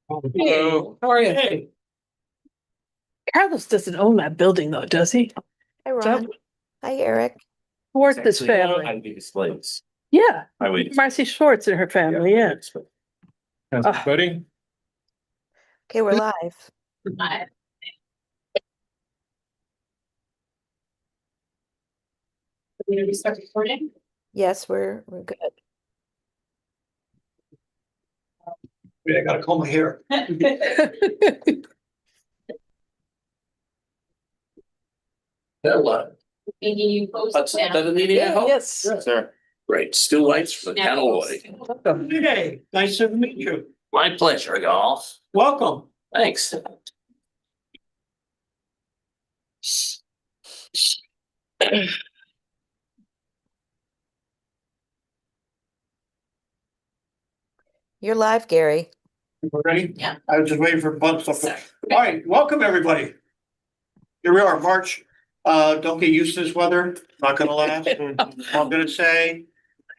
Hello. How are you? Hey. Carlos doesn't own that building though, does he? Hi, Ron. Hi, Eric. Schwartz family. I'd be displays. Yeah, I wait. Marcy Schwartz and her family, yeah. How's everybody? Okay, we're live. We start recording? Yes, we're good. Wait, I gotta comb my hair. Hello. Meeting you post. Hudson, the meeting at home? Yes. Sir. Great, still lights for the town of Lloyd. Hey, nice to meet you. My pleasure, y'all. Welcome. Thanks. You're live, Gary. We're ready? Yeah. I was just waiting for a bunch of stuff. All right, welcome everybody. Here we are, March. Don't get used to this weather. Not gonna last. I'm gonna say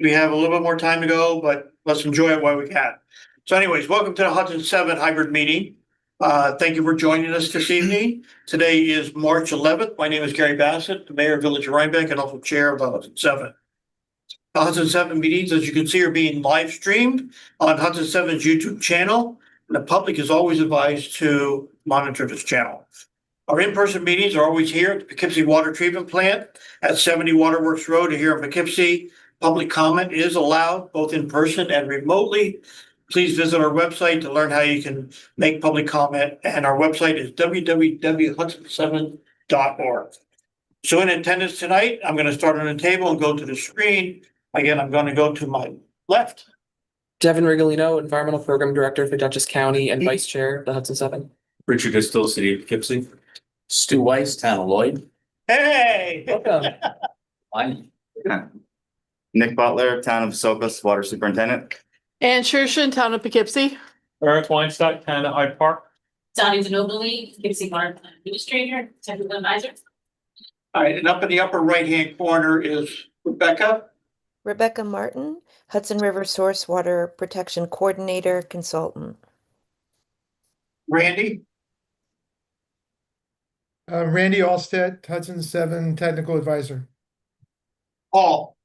we have a little bit more time to go, but let's enjoy it while we can. So anyways, welcome to the Hudson 7 hybrid meeting. Thank you for joining us this evening. Today is March 11th. My name is Gary Bassett, the mayor of Village of Rhinebeck and also chair of the Hudson 7. The Hudson 7 meetings, as you can see, are being live streamed on Hudson 7's YouTube channel. And the public is always advised to monitor this channel. Our in-person meetings are always here at the Poughkeepsie Water Treatment Plant at 70 Waterworks Road here in Poughkeepsie. Public comment is allowed both in person and remotely. Please visit our website to learn how you can make public comment. And our website is www.hudson7.org. So in attendance tonight, I'm going to start on the table and go to the screen. Again, I'm going to go to my left. Devin Rigolino, Environmental Program Director for Dutchess County and Vice Chair of the Hudson 7. Richard Distil, City of Poughkeepsie. Stu Weiss, Town of Lloyd. Hey! Welcome. Fine. Nick Butler, Town of Socos Water Superintendent. And Shershin, town of Poughkeepsie. Eric Weinstock, Town of Hyde Park. Donnie Ginobili, Poughkeepsie Water Plant Administrator, Technical Advisor. All right, and up in the upper right-hand corner is Rebecca. Rebecca Martin, Hudson River Source Water Protection Coordinator Consultant. Randy. Randy Allstead, Hudson 7 Technical Advisor. Paul.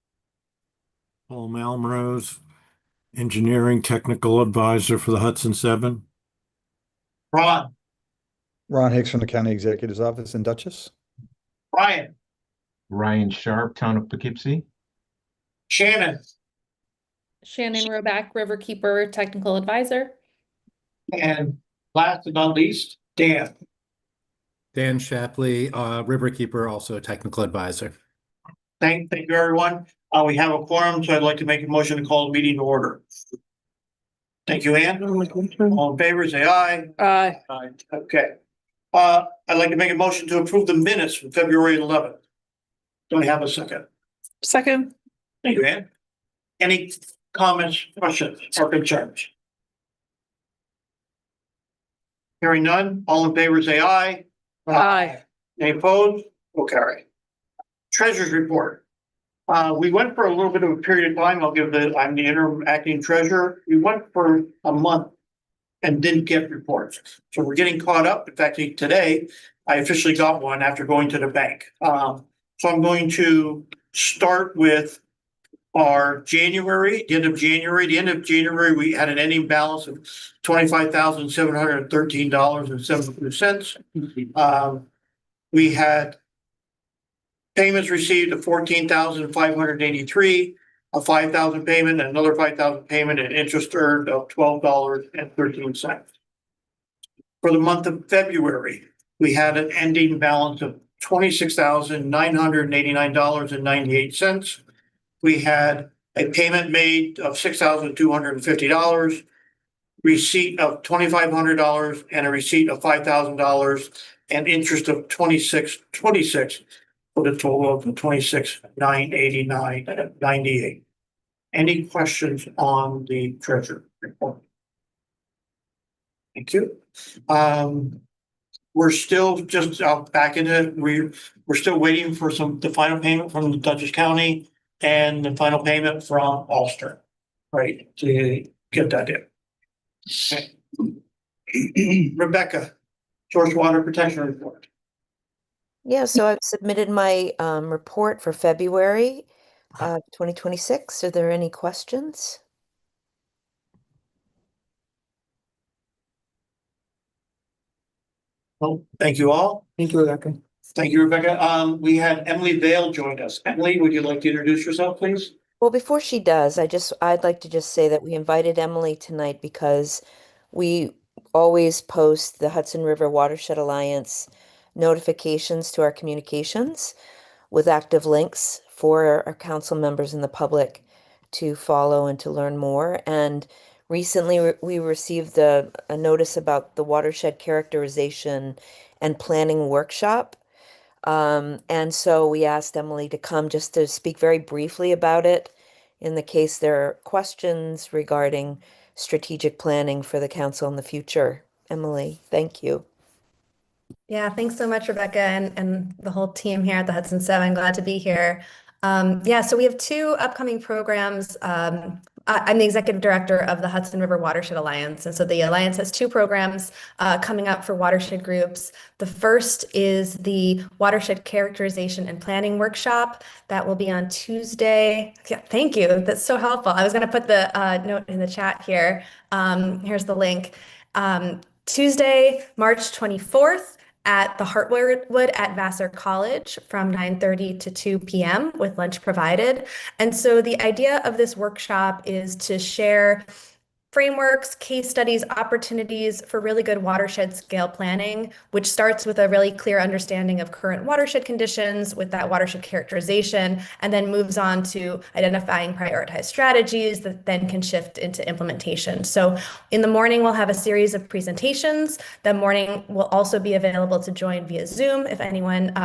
Paul Malmrose, Engineering Technical Advisor for the Hudson 7. Ron. Ron Hicks from the County Executive's Office in Dutchess. Ryan. Ryan Sharp, Town of Poughkeepsie. Shannon. Shannon Roback, Riverkeeper Technical Advisor. And last but not least, Dan. Dan Shapley, Riverkeeper, also a technical advisor. Thank you, everyone. We have a quorum, so I'd like to make a motion to call the meeting to order. Thank you, Ann. All in favor, say aye. Aye. Aye. Okay. I'd like to make a motion to approve the minutes from February 11th. Do I have a second? Second. Thank you, Ann. Any comments, questions, or concerns? Hearing none, all in favor, say aye. Aye. Any opposed? Will carry. Treasurer's report. We went for a little bit of a period of time. I'm the interim acting treasurer. We went for a month and didn't get reports. So we're getting caught up. In fact, today I officially got one after going to the bank. So I'm going to start with our January, the end of January. The end of January, we had an ending balance of $25,713.72. We had payments received of $14,583, a $5,000 payment, and another $5,000 payment, and interest earned of $12.13. For the month of February, we had an ending balance of $26,989.98. We had a payment made of $6,250, receipt of $2,500, and a receipt of $5,000, and interest of $26.26 for the total of $26,989.98. Any questions on the treasurer report? Thank you. We're still just back in it. We're still waiting for the final payment from the Dutchess County and the final payment from Ulster, right, to get that in. Okay. Rebecca, source water protection report. Yeah, so I've submitted my report for February 2026. Are there any questions? Well, thank you all. Thank you, Rebecca. Thank you, Rebecca. We had Emily Vale join us. Emily, would you like to introduce yourself, please? Well, before she does, I'd like to just say that we invited Emily tonight because we always post the Hudson River Watershed Alliance notifications to our communications with active links for our council members and the public to follow and to learn more. And recently we received a notice about the watershed characterization and planning workshop. And so we asked Emily to come just to speak very briefly about it in the case there are questions regarding strategic planning for the council in the future. Emily, thank you. Yeah, thanks so much, Rebecca, and the whole team here at the Hudson 7. Glad to be here. Yeah, so we have two upcoming programs. I'm the executive director of the Hudson River Watershed Alliance. And so the Alliance has two programs coming up for watershed groups. The first is the Watershed Characterization and Planning Workshop. That will be on Tuesday. Yeah, thank you. That's so helpful. I was going to put the note in the chat here. Here's the link. Tuesday, March 24th. At the Heartwood at Vassar College from 9:30 to 2 p.m. with lunch provided. And so the idea of this workshop is to share frameworks, case studies, opportunities for really good watershed scale planning, which starts with a really clear understanding of current watershed conditions with that watershed characterization, and then moves on to identifying prioritized strategies that then can shift into implementation. So in the morning, we'll have a series of presentations. The morning will also be available to join via Zoom if anyone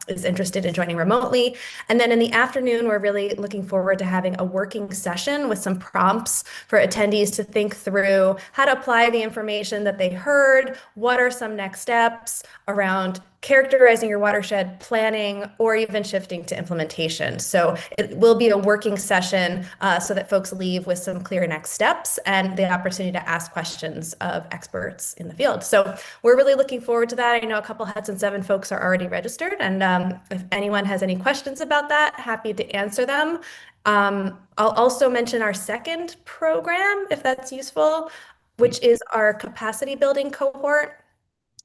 is interested in joining remotely. And then in the afternoon, we're really looking forward to having a working session with some prompts for attendees to think through how to apply the information that they heard, what are some next steps around characterizing your watershed, planning, or even shifting to implementation. So it will be a working session so that folks leave with some clear next steps and the opportunity to ask questions of experts in the field. So we're really looking forward to that. I know a couple Hudson 7 folks are already registered, and if anyone has any questions about that, happy to answer them. I'll also mention our second program, if that's useful, which is our capacity building cohort.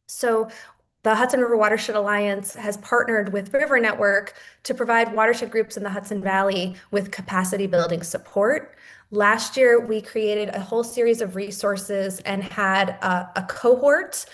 So the Hudson River Watershed Alliance has partnered with River Network to provide watershed groups in the Hudson Valley with capacity building support. Last year, we created a whole series of resources and had a cohort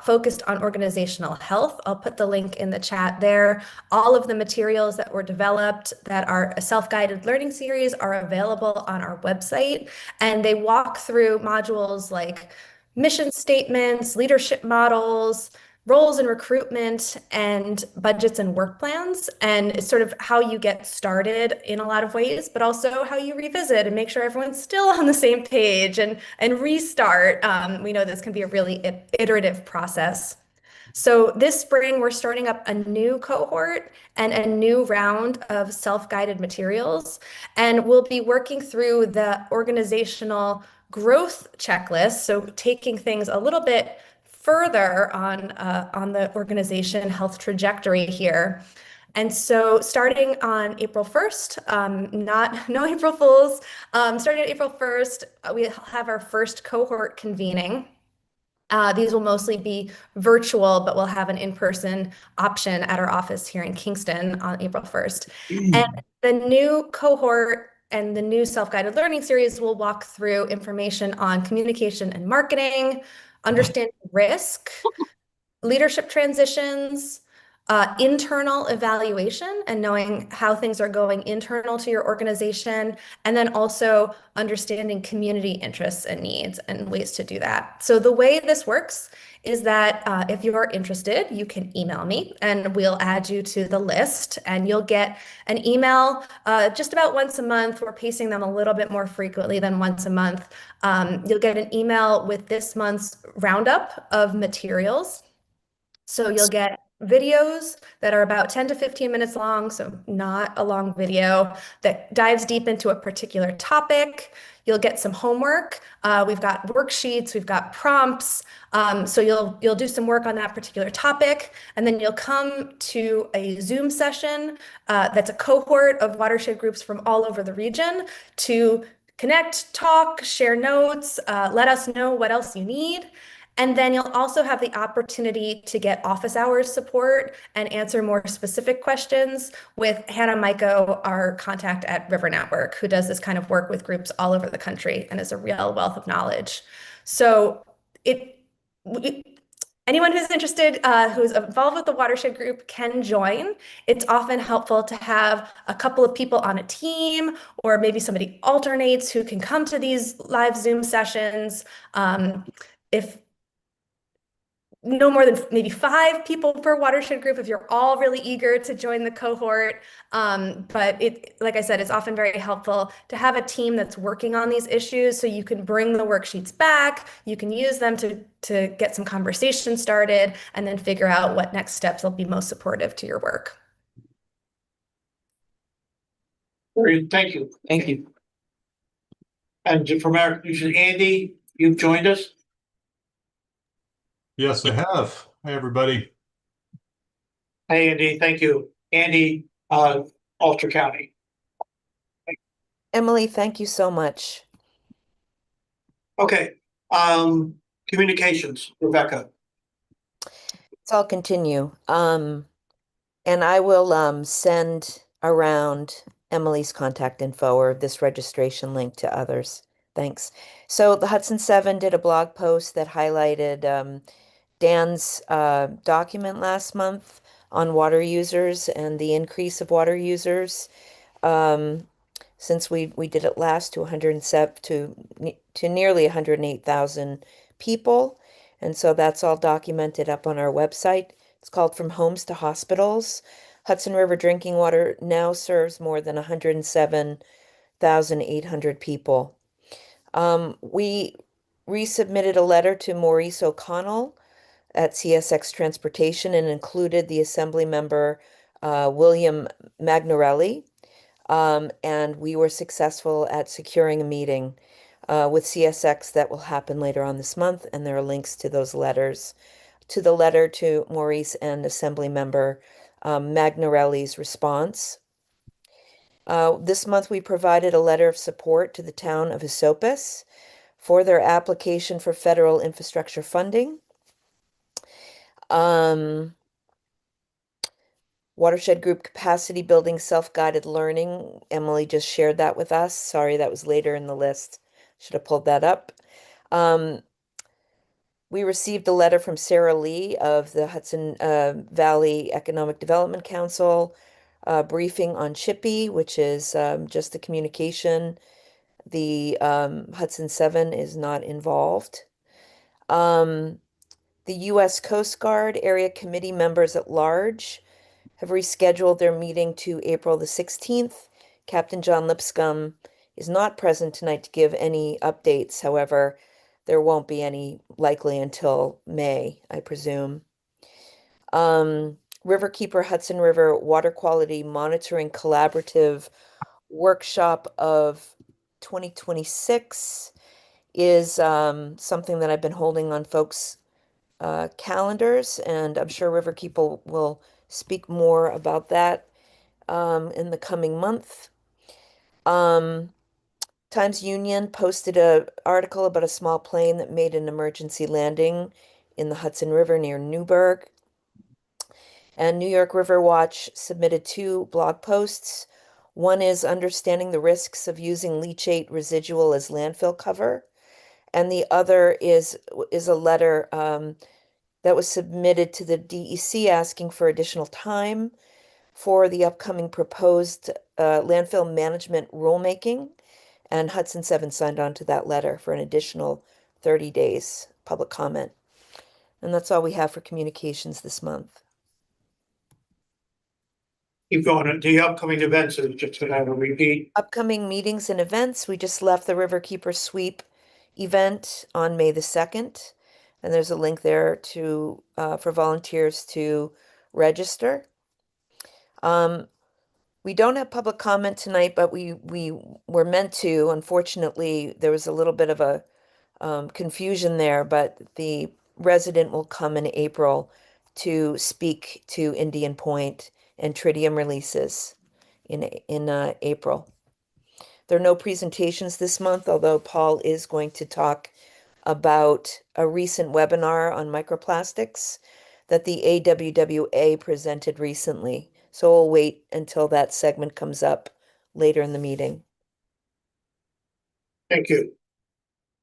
focused on organizational health. I'll put the link in the chat there. All of the materials that were developed that are a self-guided learning series are available on our website, and they walk through modules like mission statements, leadership models, roles and recruitment, and budgets and work plans. And it's sort of how you get started in a lot of ways, but also how you revisit and make sure everyone's still on the same page and restart. We know this can be a really iterative process. So this spring, we're starting up a new cohort and a new round of self-guided materials. And we'll be working through the organizational growth checklist. So taking things a little bit further on the organization health trajectory here. And so starting on April 1st, no April Fools, starting on April 1st, we have our first cohort convening. These will mostly be virtual, but we'll have an in-person option at our office here in Kingston on April 1st. And the new cohort and the new self-guided learning series will walk through information on communication and marketing, understanding risk, leadership transitions, internal evaluation and knowing how things are going internal to your organization, and then also understanding community interests and needs and ways to do that. So the way this works is that if you are interested, you can email me and we'll add you to the list, and you'll get an email just about once a month. We're pacing them a little bit more frequently than once a month. You'll get an email with this month's roundup of materials. So you'll get videos that are about 10 to 15 minutes long, so not a long video that dives deep into a particular topic. you'll get some homework. We've got worksheets, we've got prompts. So you'll do some work on that particular topic, and then you'll come to a Zoom session that's a cohort of watershed groups from all over the region to connect, talk, share notes, let us know what else you need. And then you'll also have the opportunity to get office hours support and answer more specific questions with Hannah Maiko, our contact at River Network, who does this kind of work with groups all over the country and is a real wealth of knowledge. So anyone who's interested, who's involved with the watershed group can join. It's often helpful to have a couple of people on a team, or maybe somebody alternates who can come to these live Zoom sessions. If no more than maybe 5 people per watershed group if you're all really eager to join the cohort. But like I said, it's often very helpful to have a team that's working on these issues so you can bring the worksheets back, you can use them to get some conversation started, and then figure out what next steps will be most supportive to your work. Great, thank you. Thank you. And from our, Andy, you've joined us? Yes, I have. Hi, everybody. Hey, Andy, thank you. Andy, Ulster County. Emily, thank you so much. Okay, communications, Rebecca. So I'll continue. And I will send around Emily's contact info or this registration link to others. Thanks. So the Hudson 7 did a blog post that highlighted Dan's document last month on water users and the increase of water users since we did it last to 107 to nearly 108,000 people. And so that's all documented up on our website. It's called From Homes to Hospitals. Hudson River Drinking Water now serves more than 107,800 people. We resubmitted a letter to Maurice O'Connell at CSX Transportation and included the Assembly member William Magnarelli. And we were successful at securing a meeting with CSX that will happen later on this month. And there are links to those letters, to the letter to Maurice and Assembly member Magnarelli's response. This month, we provided a letter of support to the town of Esopus for their application for federal infrastructure funding. Watershed Group Capacity Building Self-Guided Learning. Emily just shared that with us. Sorry, that was later in the list. Should have pulled that up. We received a letter from Sarah Lee of the Hudson Valley Economic Development Council, briefing on Chippy, which is just the communication. The Hudson 7 is not involved. The U.S. Coast Guard Area Committee members at large have rescheduled their meeting to April the 16th. Captain John Lipscomb is not present tonight to give any updates. However, there won't be any likely until May, I presume. Riverkeeper Hudson River Water Quality Monitoring Collaborative Workshop of 2026 is something that I've been holding on folks' calendars, and I'm sure Riverkeeper will speak more about that in the coming month. Times Union posted an article about a small plane that made an emergency landing in the Hudson River near Newburgh. And New York River Watch submitted 2 blog posts. One is understanding the risks of using leachate residual as landfill cover. And the other is a letter that was submitted to the DEC asking for additional time for the upcoming proposed landfill management rulemaking. And Hudson 7 signed on to that letter for an additional 30 days public comment. And that's all we have for communications this month. Keep going. The upcoming events is just gonna have a repeat. Upcoming meetings and events. We just left the Riverkeeper Sweep event on May the 2nd. And there's a link there to for volunteers to register. We don't have public comment tonight, but we were meant to. Unfortunately, there was a little bit of a confusion there, but the resident will come in April to speak to Indian Point and tritium releases in April. There are no presentations this month, although Paul is going to talk about a recent webinar on microplastics that the AWWA presented recently. So we'll wait until that segment comes up later in the meeting. Thank you.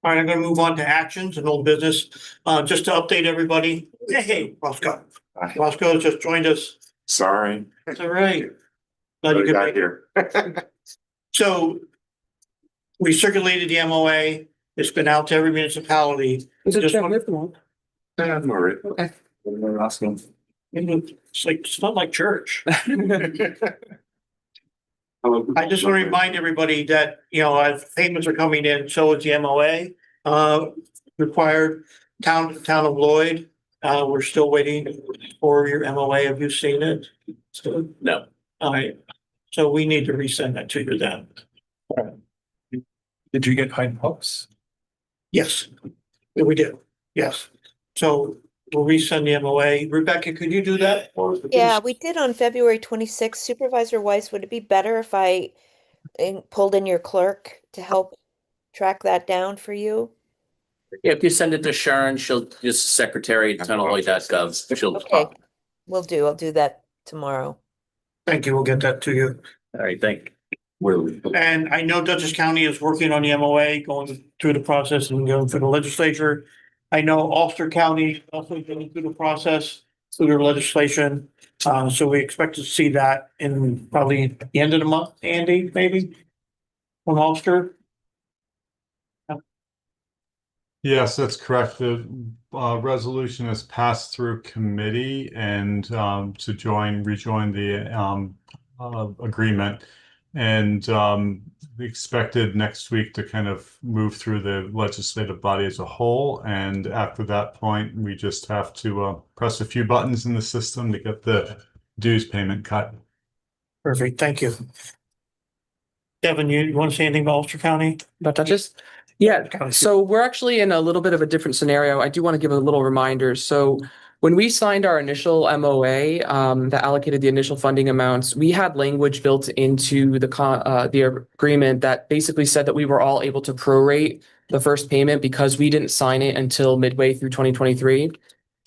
All right, I'm gonna move on to actions and old business. Just to update everybody. Hey, Roscoe. Roscoe just joined us. Sorry. That's all right. Glad you could make it. here. So we circulated the MOA. It's been out to every municipality. Just want- I'm all right. Okay. It's not like church. I just want to remind everybody that, as payments are coming in, so is the MOA, required town of Lloyd. We're still waiting for your MOA. Have you seen it? So, No. all right. So we need to resend that to you then. Did you get Pine Pops? Yes, we do. Yes. So we'll resend the MOA. Rebecca, could you do that? Yeah, we did on February 26th. Supervisor Weiss, would it be better if I pulled in your clerk to help track that down for you? Yeah, if you send it to Sharon, she'll just secretary at townoflloyd.gov. She'll. Okay, will do. I'll do that tomorrow. Thank you. We'll get that to you. All right, thank And I know Dutchess County is working on the MOA, going through the process and going through the legislature. I know Ulster County is also going through the process through their legislation. So we expect to see that in probably the end of the month, Andy, maybe? On Ulster? Yes, that's correct. The resolution is passed through committee and to rejoin the agreement. And expected next week to kind of move through the legislative body as a whole. And after that point, we just have to press a few buttons in the system to get the dues payment cut. Perfect. Thank you. Devin, you want to say anything about Ulster County? About Dutchess? Yeah, so we're actually in a little bit of a different scenario. I do want to give a little reminder. So when we signed our initial MOA that allocated the initial funding amounts, we had language built into the agreement that basically said that we were all able to prorate the first payment because we didn't sign it until midway through 2023.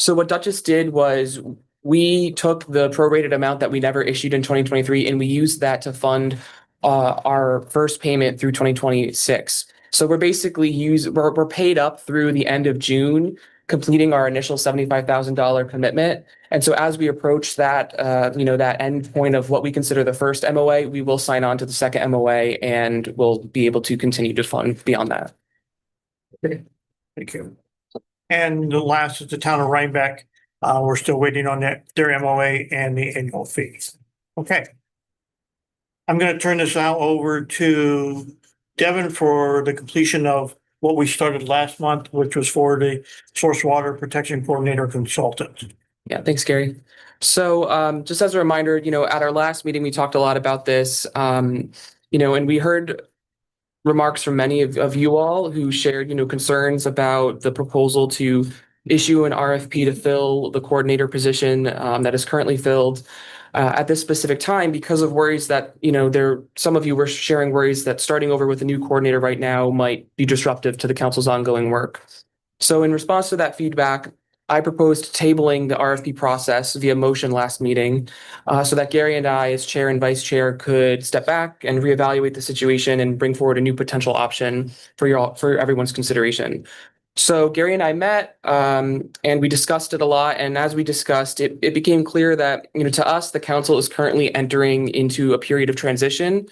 So what Dutchess did was we took the prorated amount that we never issued in 2023 and we used that to fund our first payment through 2026. So we're basically we're paid up through the end of June, completing our initial $75,000 commitment. And so as we approach that, that end point of what we consider the first MOA, we will sign on to the second MOA and we'll be able to continue to fund beyond that. Okay, thank you. And the last is the town of Rhinebeck. We're still waiting on their MOA and the annual fees. Okay. I'm going to turn this now over to Devin for the completion of what we started last month, which was for the source water protection coordinator consultant. Yeah, thanks, Gary. So just as a reminder, at our last meeting, we talked a lot about this, and we heard remarks from many of you all who shared, concerns about the proposal to issue an RFP to fill the coordinator position that is currently filled at this specific time because of worries that, some of you were sharing worries that starting over with a new coordinator right now might be disruptive to the council's ongoing work. So in response to that feedback, I proposed tabling the RFP process via motion last meeting so that Gary and I, as chair and vice chair, could step back and reevaluate the situation and bring forward a new potential option for everyone's consideration. So Gary and I met and we discussed it a lot. And as we discussed, it became clear that, to us, the council is currently entering into a period of transition,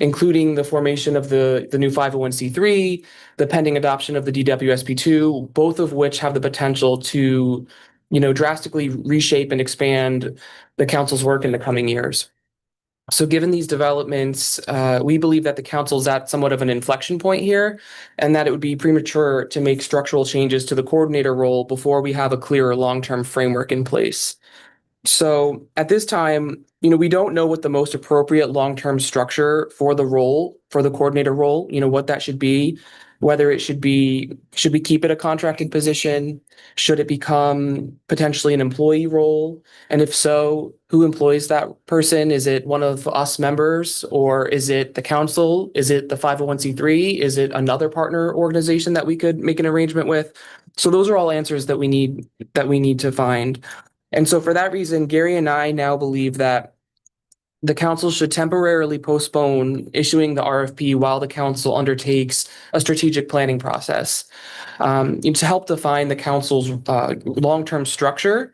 including the formation of the new 501c3, the pending adoption of the DWSP2, both of which have the potential to, drastically reshape and expand the council's work in the coming years. So given these developments, we believe that the council is at somewhat of an inflection point here, and that it would be premature to make structural changes to the coordinator role before we have a clearer long-term framework in place. So at this time, we don't know what the most appropriate long-term structure for the role, for the coordinator role, what that should be, whether it should we keep it a contracted position? Should it become potentially an employee role? And if so, who employs that person? Is it one of us members, or is it the council? Is it the 501c3? Is it another partner organization that we could make an arrangement with? So those are all answers that we need to find. And so for that reason, Gary and I now believe that the council should temporarily postpone issuing the RFP while the council undertakes a strategic planning process to help define the council's long-term structure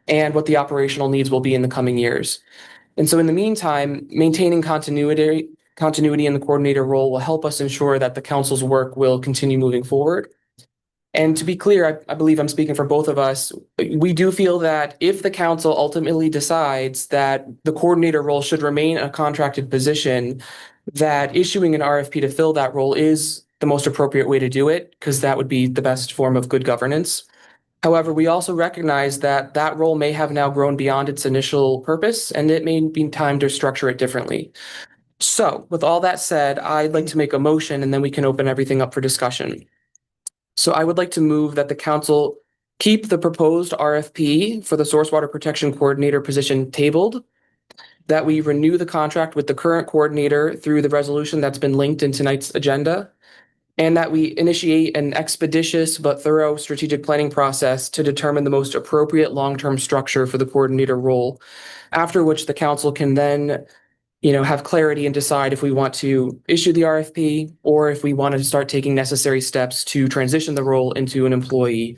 and what the operational needs will be in the coming years. And so in the meantime, maintaining continuity in the coordinator role will help us ensure that the council's work will continue moving forward. And to be clear, I believe I'm speaking for both of us. We do feel that if the council ultimately decides that the coordinator role should remain a contracted position, that issuing an RFP to fill that role is the most appropriate way to do it, because that would be the best form of good governance. However, we also recognize that that role may have now grown beyond its initial purpose, and it may be time to structure it differently. So with all that said, I'd like to make a motion, and then we can open everything up for discussion. So I would like to move that the council keep the proposed RFP for the source water protection coordinator position tabled, that we renew the contract with the current coordinator through the resolution that's been linked in tonight's agenda, and that we initiate an expeditious but thorough strategic planning process to determine the most appropriate long-term structure for the coordinator role, after which the council can then have clarity and decide if we want to issue the RFP or if we want to start taking necessary steps to transition the role into an employee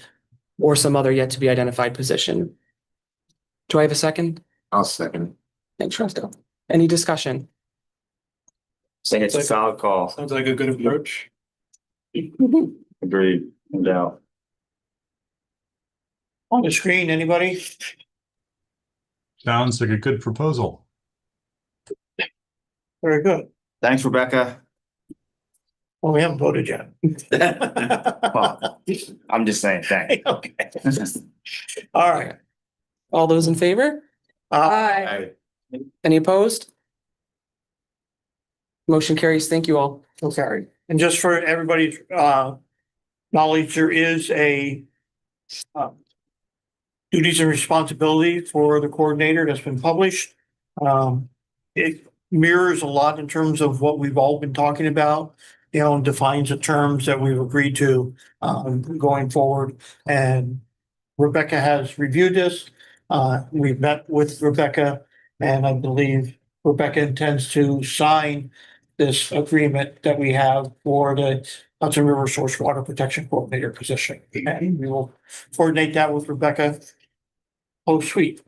or some other yet to be identified position. Do I have a second? I'll second. Thanks, Roscoe. Any discussion? Say it's a solid call. Sounds like a good approach. Agreed, no doubt. On the screen, anybody? Sounds like a good proposal. Very good. Thanks, Rebecca. Well, we haven't voted yet. Well, I'm just saying, thanks. Okay. All right. All those in favor? Aye. Any opposed? Motion carries. Thank you all. Okay. And just for everybody's knowledge, there is a duties and responsibility for the coordinator that's been published. It mirrors a lot in terms of what we've all been talking about, and defines the terms that we've agreed to going forward. And Rebecca has reviewed this. We've met with Rebecca, and I believe Rebecca intends to sign this agreement that we have for the Hudson River Source Water Protection Coordinator position. And we will coordinate that with Rebecca. Oh, sweet.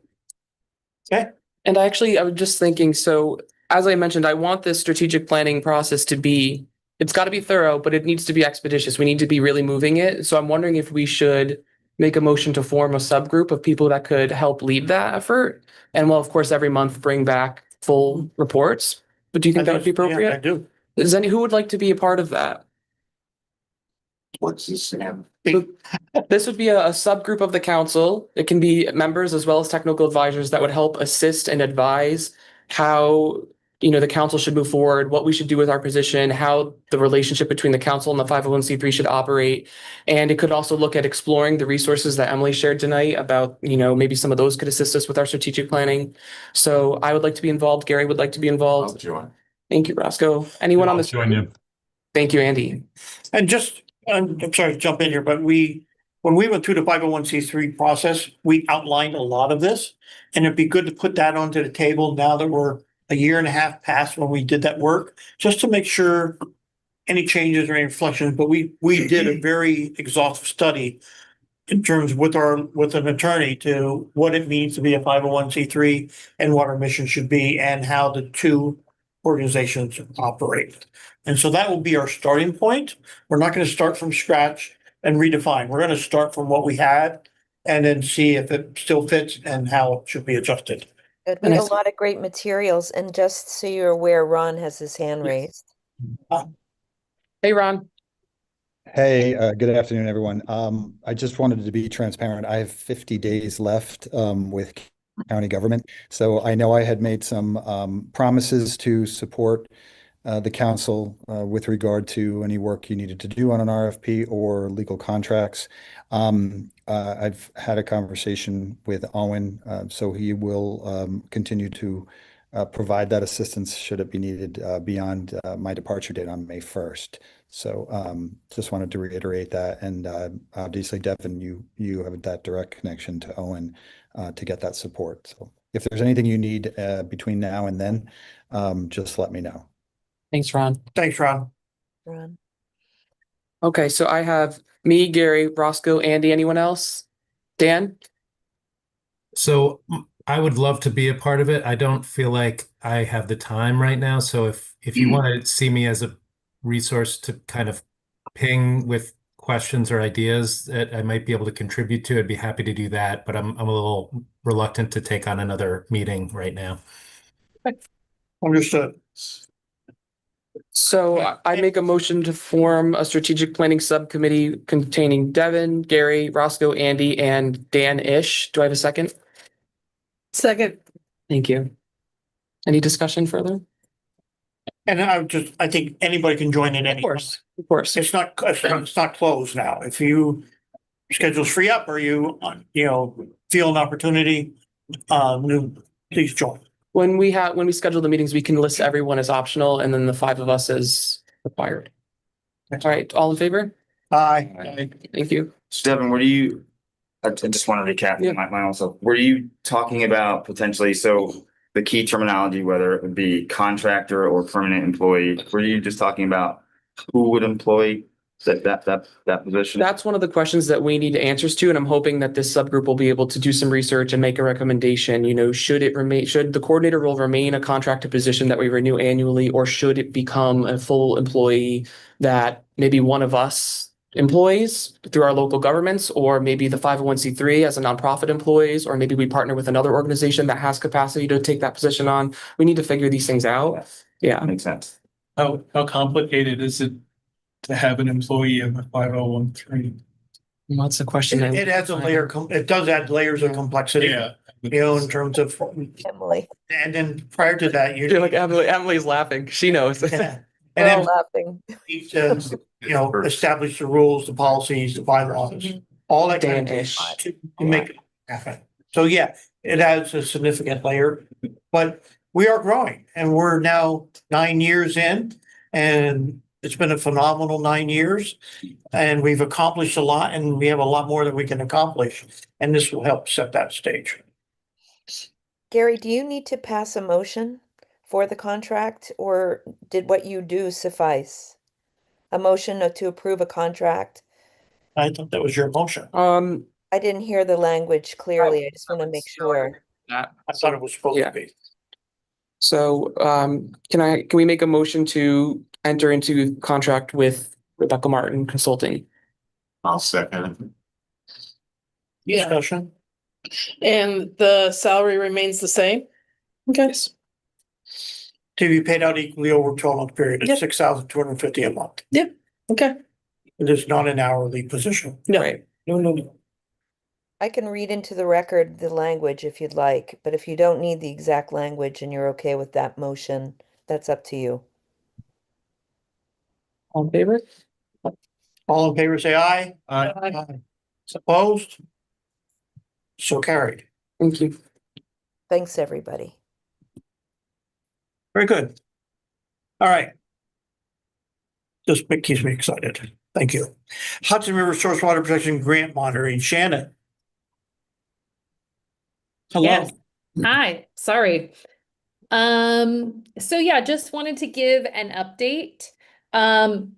Okay. And I was just thinking, so as I mentioned, I want this strategic planning process it's got to be thorough, but it needs to be expeditious. We need to be really moving it. So I'm wondering if we should make a motion to form a subgroup of people that could help lead that effort. And we'll, of course, every month bring back full reports. But do you think that would be appropriate? Yeah, I do. Who would like to be a part of that? What's this, Sam? This would be a subgroup of the council. It can be members as well as technical advisors that would help assist and advise how the council should move forward, what we should do with our position, how the relationship between the council and the 501c3 should operate. And it could also look at exploring the resources that Emily shared tonight about, maybe some of those could assist us with our strategic planning. So I would like to be involved. Gary would like to be involved. I'll join. Thank you, Roscoe. Anyone on this? Join you. Thank you, Andy. And just, I'm sorry to jump in here, but when we went through the 501c3 process, we outlined a lot of this. And it'd be good to put that onto the table now that we're a year and a half past when we did that work, just to make sure any changes or any reflections, but we did a very exhaustive study in terms with an attorney to what it means to be a 501c3 and what our mission should be and how the two organizations operate. And so that will be our starting point. We're not going to start from scratch and redefine. We're going to start from what we had and then see if it still fits and how it should be adjusted. Good. We have a lot of great materials, and just so you're aware, Ron has his hand raised. Hey, Ron. Hey, good afternoon, everyone. I just wanted to be transparent. I have 50 days left with county government. So I know I had made some promises to support the council with regard to any work you needed to do on an RFP or legal contracts. I've had a conversation with Owen, so he will continue to provide that assistance should it be needed beyond my departure date on May 1st. So just wanted to reiterate that. And obviously, Devin, you have that direct connection to Owen to get that support. So if there's anything you need between now and then, just let me know. Thanks, Ron. Thanks, Ron. Ron. Okay, so I have me, Gary, Roscoe, Andy, anyone else? Dan? So I would love to be a part of it. I don't feel like I have the time right now. So if you want to see me as a resource to kind of ping with questions or ideas that I might be able to contribute to, I'd be happy to do that. But I'm a little reluctant to take on another meeting right now. Understood. So I make a motion to form a strategic planning subcommittee containing Devin, Gary, Roscoe, Andy, and Dan Ish. Do I have a second? Second. Thank you. Any discussion further? And I think anybody can join in any. Of course. It's not closed now. If you schedule's free up or you feel an opportunity, please join. When we schedule the meetings, we can list everyone as optional and then the 5 of us as required. All right, all in favor? Aye. Thank you. So Devin, I just want to recap my own self. Were you talking about potentially, so the key terminology, whether it would be contractor or permanent employee, were you just talking about who would employ that position? That's one of the questions that we need answers to, and I'm hoping that this subgroup will be able to do some research and make a recommendation. Should the coordinator role remain a contracted position that we renew annually, or should it become a full employee that maybe one of us employees through our local governments, or maybe the 501c3 as a nonprofit employees, or maybe we partner with another organization that has capacity to take that position on. We need to figure these things out. Yeah. Makes sense. How complicated is it to have an employee of a 5013? That's a question. It adds a layer, it does add layers of complexity. Yeah. In terms of Emily. And then prior to that, You're like Emily's laughing. She knows. Yeah. We're And all then laughing. need to, establish the rules, the policies, the bylaws, all that kind of Dan-ish. to make it happen. So yeah, it adds a significant layer, but we are growing and we're now 9 years in, and it's been a phenomenal 9 years, and we've accomplished a lot, and we have a lot more that we can accomplish, and this will help set that stage. Gary, do you need to pass a motion for the contract, or did what you do suffice? A motion to approve a contract? I thought that was your motion. I didn't hear the language clearly. I just want to make sure. I thought it was supposed to be. So can we make a motion to enter into contract with Rebecca Martin Consulting? I'll second it. Discussion. And the salary remains the same? Okay. To be paid out equally over a 12-month period, Yep. it's $6,250 a month. Yep. Okay. It is not an hourly position. No. Right. No. I can read into the record the language if you'd like, but if you don't need the exact language and you're okay with that motion, that's up to you. All in favor? All in favor, say aye. Aye. Opposed? So carried. Thank you. Thanks, everybody. Very good. All right. This keeps me excited. Thank you. Hudson River Source Water Protection Grant Monitoring, Shannon. Hello. Yes. Hi, sorry. So yeah, just wanted to give an update.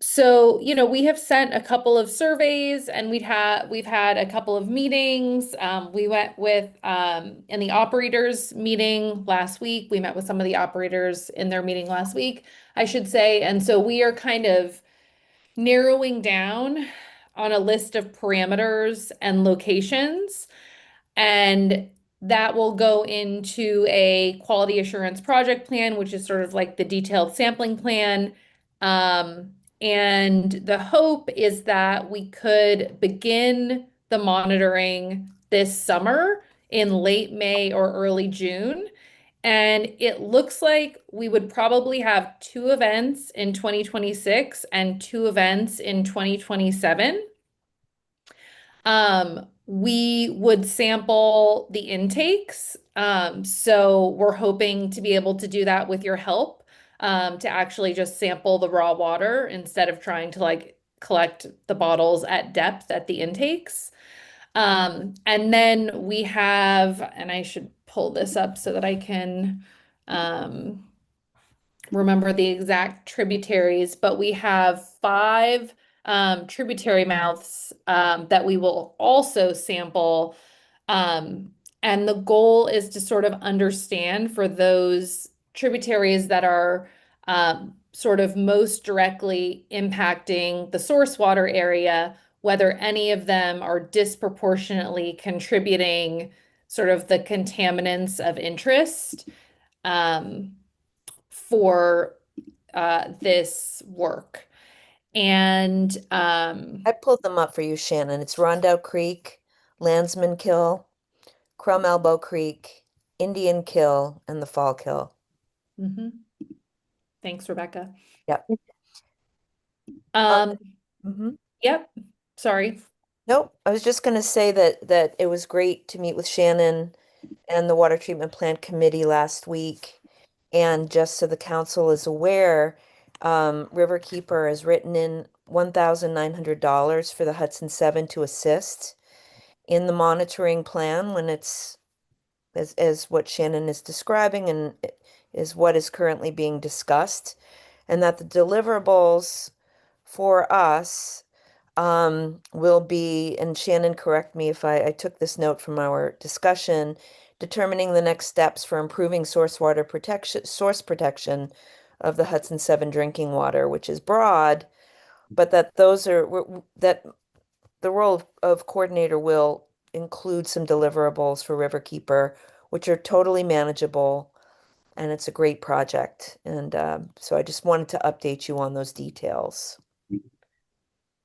So, we have sent a couple of surveys and we've had a couple of meetings. We went with, in the operators meeting last week, we met with some of the operators in their meeting last week, I should say. And so we are kind of narrowing down on a list of parameters and locations, and that will go into a quality assurance project plan, which is sort of like the detailed sampling plan. And the hope is that we could begin the monitoring this summer in late May or early June. And it looks like we would probably have 2 events in 2026 and 2 events in 2027. We would sample the intakes. So we're hoping to be able to do that with your help, to actually just sample the raw water instead of trying to like collect the bottles at depth at the intakes. And then we have, and I should pull this up so that I can remember the exact tributaries, but we have 5 tributary mouths that we will also sample. And the goal is to sort of understand for those tributaries that are sort of most directly impacting the source water area, whether any of them are disproportionately contributing sort of the contaminants of interest for this work. And I pulled them up for you, Shannon. It's Rondout Creek, Landsman Kill, Crum Elbow Creek, Indian Kill, and the Fall Kill. mhm. Thanks, Rebecca. Yep. Mhm. Yep. Sorry. Nope, I was just gonna say that it was great to meet with Shannon and the Water Treatment Plant Committee last week. And just so the council is aware, Riverkeeper has written in $1,900 for the Hudson 7 to assist in the monitoring plan when it's as what Shannon is describing and is what is currently being discussed, and that the deliverables for us will be, and Shannon, correct me if I took this note from our discussion, determining the next steps for improving source protection of the Hudson 7 drinking water, which is broad, but that that the role of coordinator will include some deliverables for Riverkeeper, which are totally manageable, and it's a great project. And so I just wanted to update you on those details.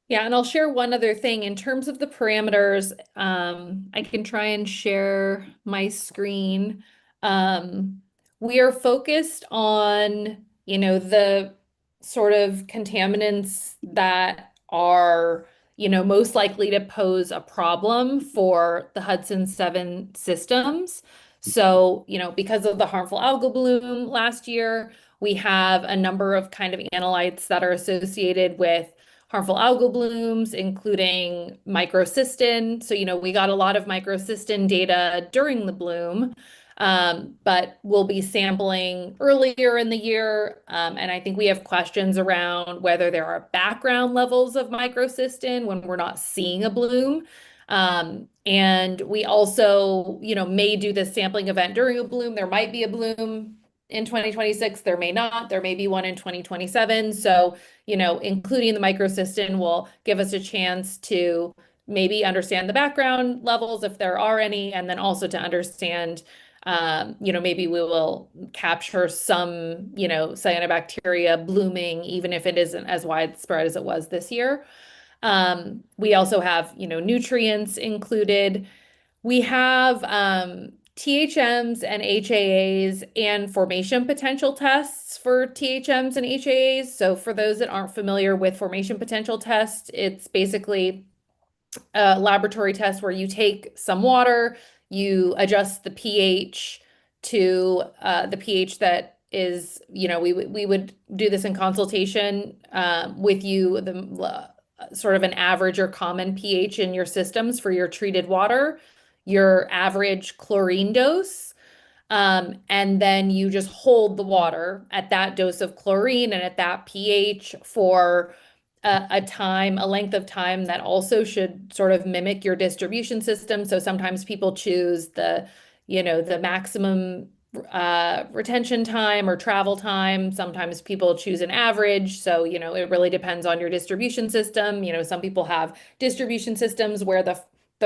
Yeah, and I'll share one other thing in terms of the parameters. I can try and share my screen. We are focused on, the sort of contaminants that are, most likely to pose a problem for the Hudson 7 systems. So, because of the harmful algal bloom last year, we have a number of kind of analytes that are associated with harmful algal blooms, including microcystin. So, we got a lot of microcystin data during the bloom, but we'll be sampling earlier in the year. And I think we have questions around whether there are background levels of microcystin when we're not seeing a bloom. And we also, may do this sampling event during a bloom. There might be a bloom in 2026, there may not, there may be one in 2027. So, including the microcystin will give us a chance to maybe understand the background levels if there are any, and then also to understand, maybe we will capture some, cyanobacteria blooming, even if it isn't as widespread as it was this year. We also have, nutrients included. We have THMs and HAAs and formation potential tests for THMs and HAAs. So for those that aren't familiar with formation potential tests, it's basically a laboratory test where you take some water, you adjust the pH to the pH that is, we would do this in consultation with you, the sort of an average or common pH in your systems for your treated water, your average chlorine dose, and then you just hold the water at that dose of chlorine and at that pH for a length of time that also should sort of mimic your distribution system. So sometimes people choose the maximum retention time or travel time. Sometimes people choose an average. So, it really depends on your distribution system. Some people have distribution systems where the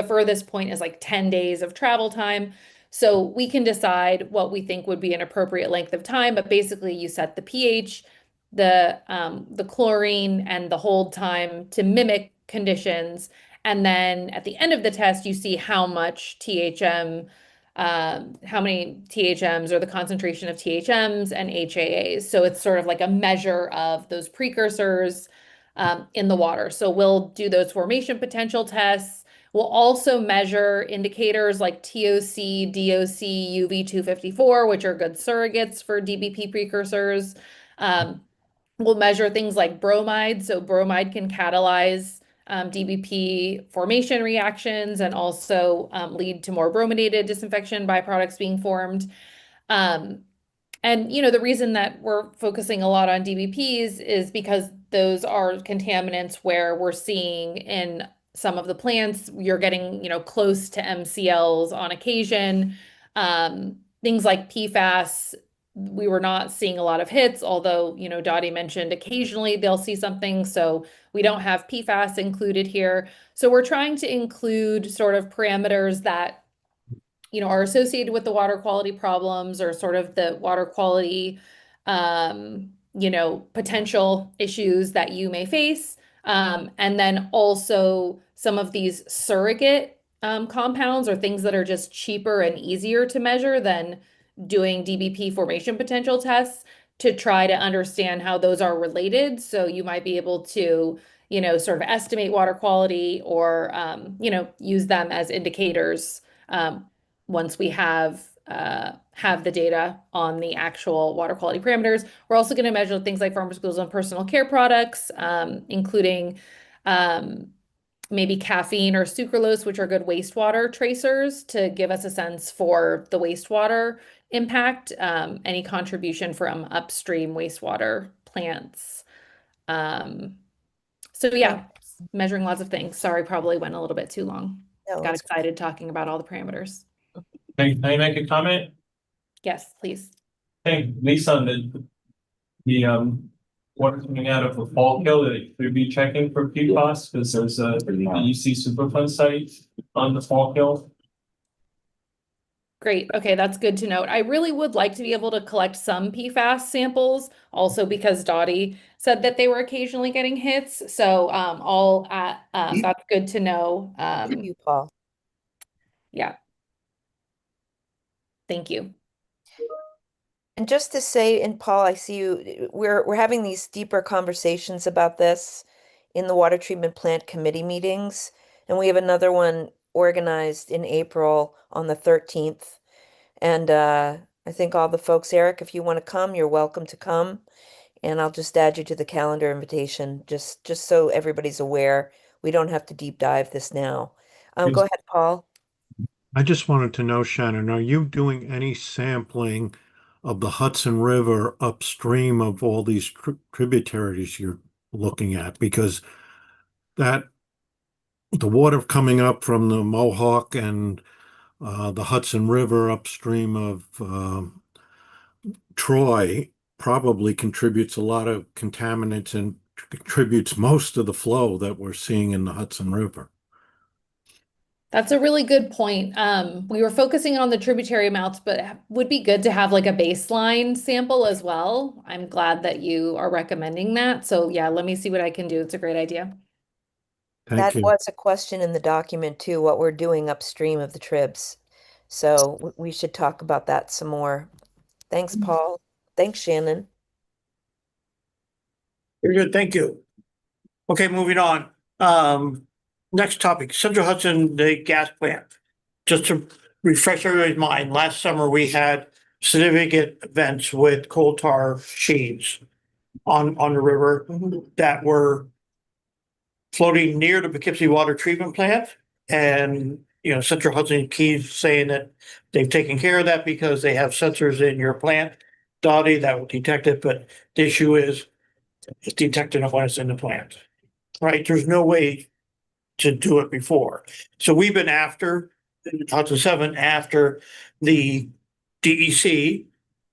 furthest point is like 10 days of travel time. So we can decide what we think would be an appropriate length of time, but basically you set the pH, the chlorine, and the hold time to mimic conditions. And then at the end of the test, you see how much THM how many THMs or the concentration of THMs and HAAs. So it's sort of like a measure of those precursors in the water. So we'll do those formation potential tests. We'll also measure indicators like TOC, DOC, UV254, which are good surrogates for DBP precursors. We'll measure things like bromide. So bromide can catalyze DBP formation reactions and also lead to more brominated disinfection byproducts being formed. And the reason that we're focusing a lot on DBPs is because those are contaminants where we're seeing in some of the plants, you're getting, close to MCLs on occasion. Things like PFAS, we were not seeing a lot of hits, although, Dottie mentioned occasionally they'll see something. So we don't have PFAS included here. So we're trying to include sort of parameters that are associated with the water quality problems or sort of the water quality, potential issues that you may face. And then also some of these surrogate compounds or things that are just cheaper and easier to measure than doing DBP formation potential tests to try to understand how those are related. So you might be able to, sort of estimate water quality or, use them as indicators once we have the data on the actual water quality parameters. We're also going to measure things like pharmaceuticals and personal care products, including maybe caffeine or sucralose, which are good wastewater tracers to give us a sense for the wastewater impact, any contribution from upstream wastewater plants. So yeah, measuring lots of things. Sorry, probably went a little bit too long. No, Got it's excited talking about all the parameters. Can I make a comment? Yes, please. Hey, Lisa, on the water coming out of the Fall Hill, that could be checking for PFAS, because there's a UC Superfund site on the Fall Hill. Great. Okay, that's good to note. I really would like to be able to collect some PFAS samples, also because Dottie said that they were occasionally getting hits. So that's good to know. Thank you, Paul. Yeah. Thank you. And just to say, and Paul, I see you, we're having these deeper conversations about this in the water treatment plant committee meetings. And we have another one organized in April on the 13th. And I think all the folks, Eric, if you want to come, you're welcome to come. And I'll just add you to the calendar invitation, just so everybody's aware. We don't have to deep dive this now. Go ahead, Paul. I just wanted to know, Shannon, are you doing any sampling of the Hudson River upstream of all these tributaries you're looking at? Because the water coming up from the Mohawk and the Hudson River upstream of Troy probably contributes a lot of contaminants and contributes most of the flow that we're seeing in the Hudson River. That's a really good point. We were focusing on the tributary mouths, but it would be good to have like a baseline sample as well. I'm glad that you are recommending that. So yeah, let me see what I can do. It's a great idea. That was a question in the document too, what we're doing upstream of the tribs. So we should talk about that some more. Thanks, Paul. Thanks, Shannon. Very good, thank you. Okay, moving on. Next topic, Central Hudson, the gas plant. Just to refresh everybody's mind, last summer we had significant events with coal tar sheets on the river that were floating near the Poughkeepsie Water Treatment Plant. And, Central Hudson keeps saying that they've taken care of that because they have sensors in your plant, Dottie, that will detect it. But the issue is it's detecting it when it's in the plant, right? There's no way to do it before. So we've been after Hudson 7 after the DEC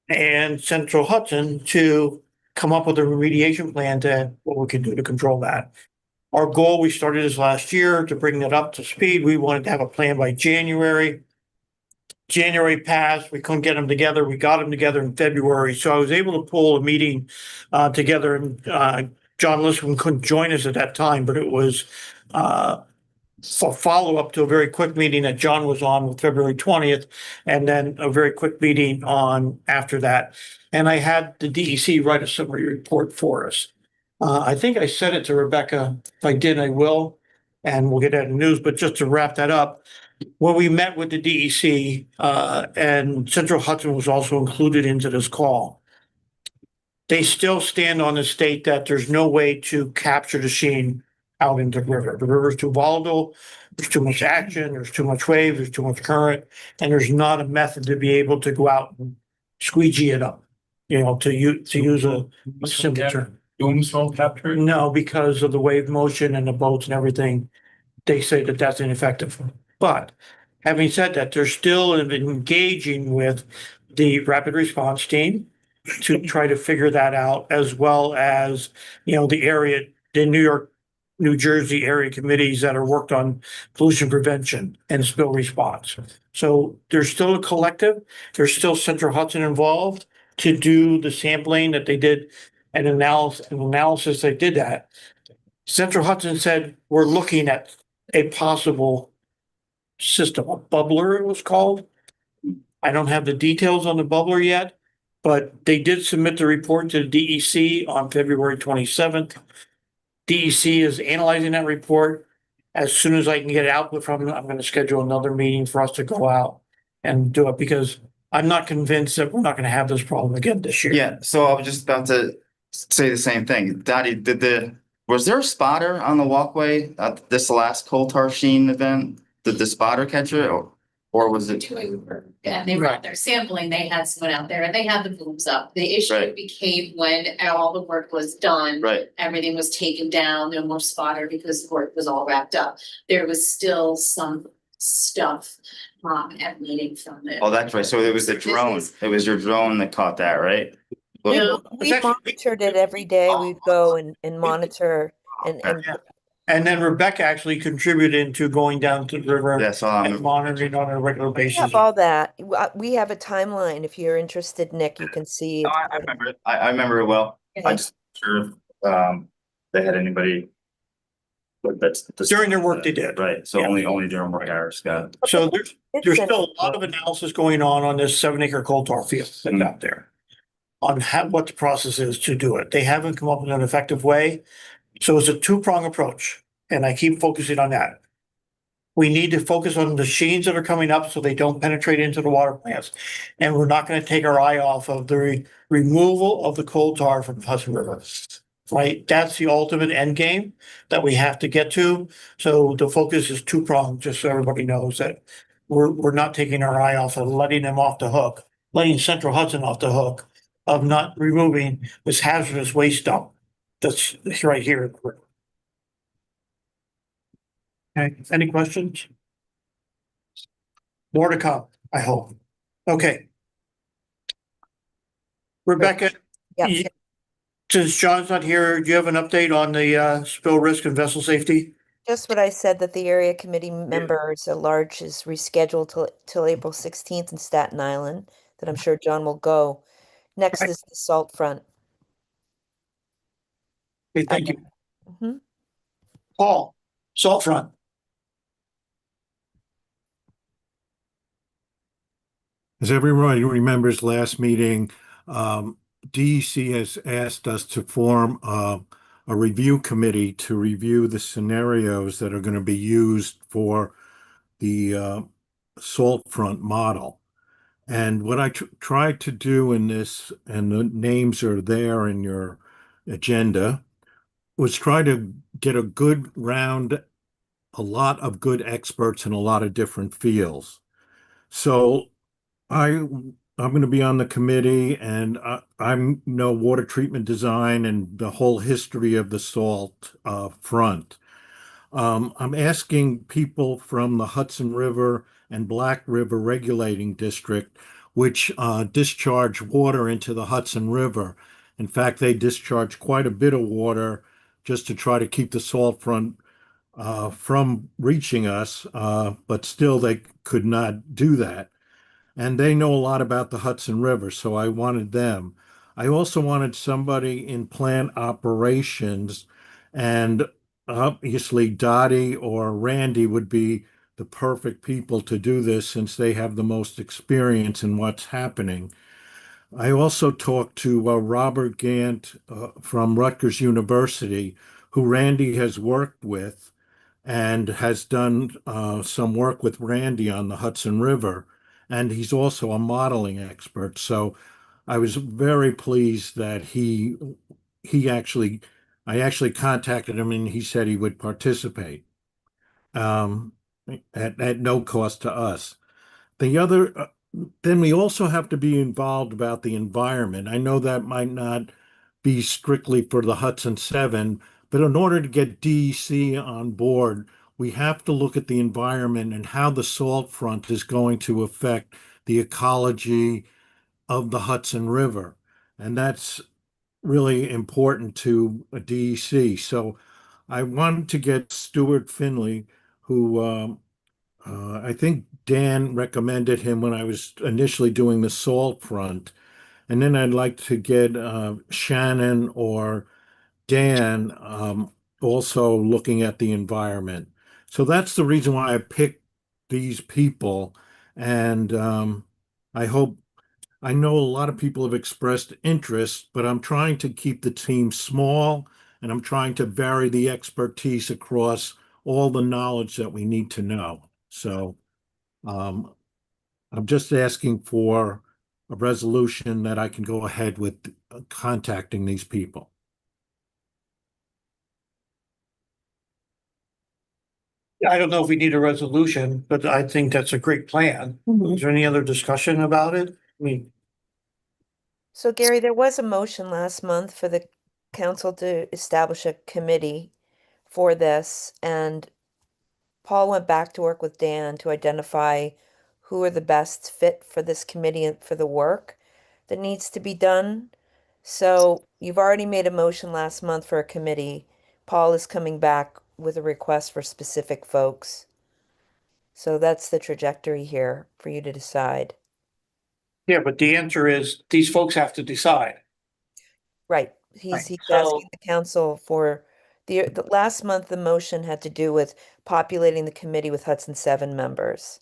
and Central Hudson to come up with a remediation plan to what we can do to control that. Our goal, we started this last year to bring that up to speed. We wanted to have a plan by January. January passed, we couldn't get them together. We got them together in February. So I was able to pull a meeting together, and John Lissman couldn't join us at that time, but it was follow-up to a very quick meeting that John was on with February 20th, and then a very quick meeting on after that. And I had the DEC write a summary report for us. I think I sent it to Rebecca. If I did, I will, and we'll get that in the news. But just to wrap that up, when we met with the DEC, and Central Hudson was also included into this call, they still stand on the state that there's no way to capture the sheen out into the river. The river is too volatile, there's too much action, there's too much wave, there's too much current, and there's not a method to be able to go out and squeegee it up, to use a simple term. Doom smoke capture? No, because of the wave motion and the boats and everything, they say that that's ineffective. But having said that, they're still engaging with the rapid response team to try to figure that out, as well as, the New York, New Jersey area committees that are worked on pollution prevention and spill response. So there's still a collective, there's still Central Hudson involved to do the sampling that they did and analysis they did that. Central Hudson said, we're looking at a possible system, a bubbler it was called. I don't have the details on the bubbler yet, but they did submit the report to the DEC on February 27th. DEC is analyzing that report. As soon as I can get output from them, I'm going to schedule another meeting for us to go out and do it, because I'm not convinced that we're not going to have this problem again this year. Yeah, so I was just about to say the same thing. Daddy, was there a spotter on the walkway at this last coal tar sheen event? Did the spotter catch it, or was it? Yeah, they were out there sampling, they had someone out there and they had the booms up. The issue Right. became when all the work was done. Right. Everything was taken down, no more spotter because the work was all wrapped up. There was still some stuff emanating from it. Oh, that's right. So it was the drone. It was your drone that caught that, right? No. We monitored it every day. We'd go and monitor and And then Rebecca actually contributed to going down to the river Yeah, so and monitoring on a regular we basis. have all that. We have a timeline. If you're interested, Nick, you can see. No, I remember it. I remember it well. I just sure if they had anybody. But that's During their work they did. Right. So Yeah. only during work hours, Scott. So there's It's still a lot of analysis going on this 7-acre coal tar field that's out there on what the process is to do it. They haven't come up with an effective way. So it's a two-prong approach, and I keep focusing on that. We need to focus on the sheens that are coming up so they don't penetrate into the water plants. And we're not going to take our eye off of the removal of the coal tar from the Hudson River. Right? That's the ultimate end game that we have to get to. So the focus is two-pronged, just so everybody knows that we're not taking our eye off of letting them off the hook, letting Central Hudson off the hook of not removing this hazardous waste dump that's right here in the river. Okay, any questions? More to come, I hope. Okay. Rebecca, Yeah. since John's not here, do you have an update on the spill risk and vessel safety? Just what I said, that the area committee members at large is rescheduled till April 16th in Staten Island, that I'm sure John will go. Next Right. is the salt front. Okay, thank you. Mhm. Paul, salt front. As everybody remembers last meeting, DEC has asked us to form a review committee to review the scenarios that are going to be used for the salt front model. And what I tried to do in this, and the names are there in your agenda, was try to get a good round, a lot of good experts in a lot of different fields. So I'm going to be on the committee, and I know water treatment design and the whole history of the salt front. I'm asking people from the Hudson River and Black River Regulating District, which discharge water into the Hudson River. In fact, they discharge quite a bit of water just to try to keep the salt front from reaching us, but still they could not do that. And they know a lot about the Hudson River, so I wanted them. I also wanted somebody in plant operations, and obviously Dottie or Randy would be the perfect people to do this since they have the most experience in what's happening. I also talked to Robert Gant from Rutgers University, who Randy has worked with and has done some work with Randy on the Hudson River. And he's also a modeling expert. So I was very pleased that he actually I actually contacted him and he said he would participate um, at no cost to us. The other, then we also have to be involved about the environment. I know that might not be strictly for the Hudson Seven, but in order to get DEC on board, we have to look at the environment and how the salt front is going to affect the ecology of the Hudson River. And that's really important to a DEC. So I wanted to get Stuart Finley, who I think Dan recommended him when I was initially doing the salt front. And then I'd like to get Shannon or Dan also looking at the environment. So that's the reason why I picked these people. And I hope I know a lot of people have expressed interest, but I'm trying to keep the team small and I'm trying to vary the expertise across all the knowledge that we need to know. So um, I'm just asking for a resolution that I can go ahead with contacting these people. I don't know if we need a resolution, but I think that's a great plan. Is there any other discussion about it? I mean, So Gary, there was a motion last month for the council to establish a committee for this, and Paul went back to work with Dan to identify who are the best fit for this committee and for the work that needs to be done. So you've already made a motion last month for a committee. Paul is coming back with a request for specific folks. So that's the trajectory here for you to decide. yeah, but the answer is these folks have to decide. Right. Right. He's So- asking the council for the last month, the motion had to do with populating the committee with Hudson Seven members.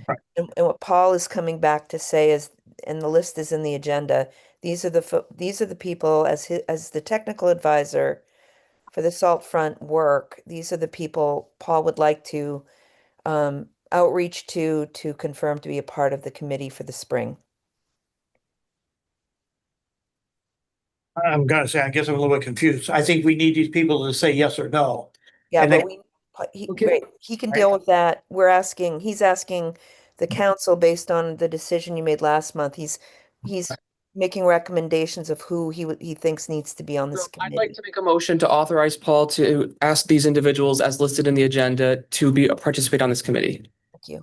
Right. And what Paul is coming back to say is, and the list is in the agenda, these are these are the people as the technical advisor for the salt front work. These are the people Paul would like to outreach to confirm to be a part of the committee for the spring. I'm gonna say, I guess I'm a little bit confused. I think we need these people to say yes or no. Yeah, And but then- he, right, he can deal with that. He's asking the council based on the decision you made last month. He's making recommendations of who he thinks needs to be on this So I'd like committee. to make a motion to authorize Paul to ask these individuals as listed in the agenda to participate on this committee. Thank you.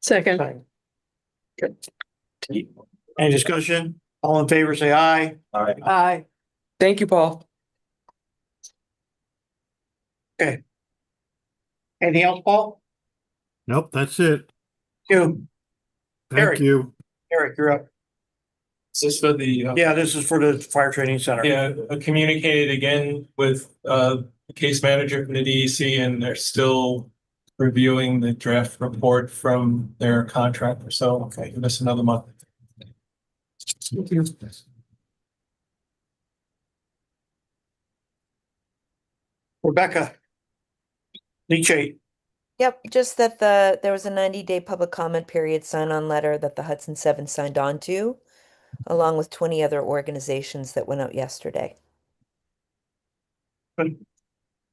Second. Good. Any discussion? All in favor, say aye. Aye. Thank you, Paul. Okay. Anything else, Paul? Nope, that's it. You, Thank Eric. you. Eric, you're up. Is this for the? Yeah, this is for the fire training center. Yeah, I communicated again with the case manager from the DEC and they're still reviewing the draft report from their contractor. So, okay, give us another month. Rebecca. Leachate. Yep, just that there was a 90-day public comment period sign-on letter that the Hudson Seven signed on to, along with 20 other organizations that went out yesterday.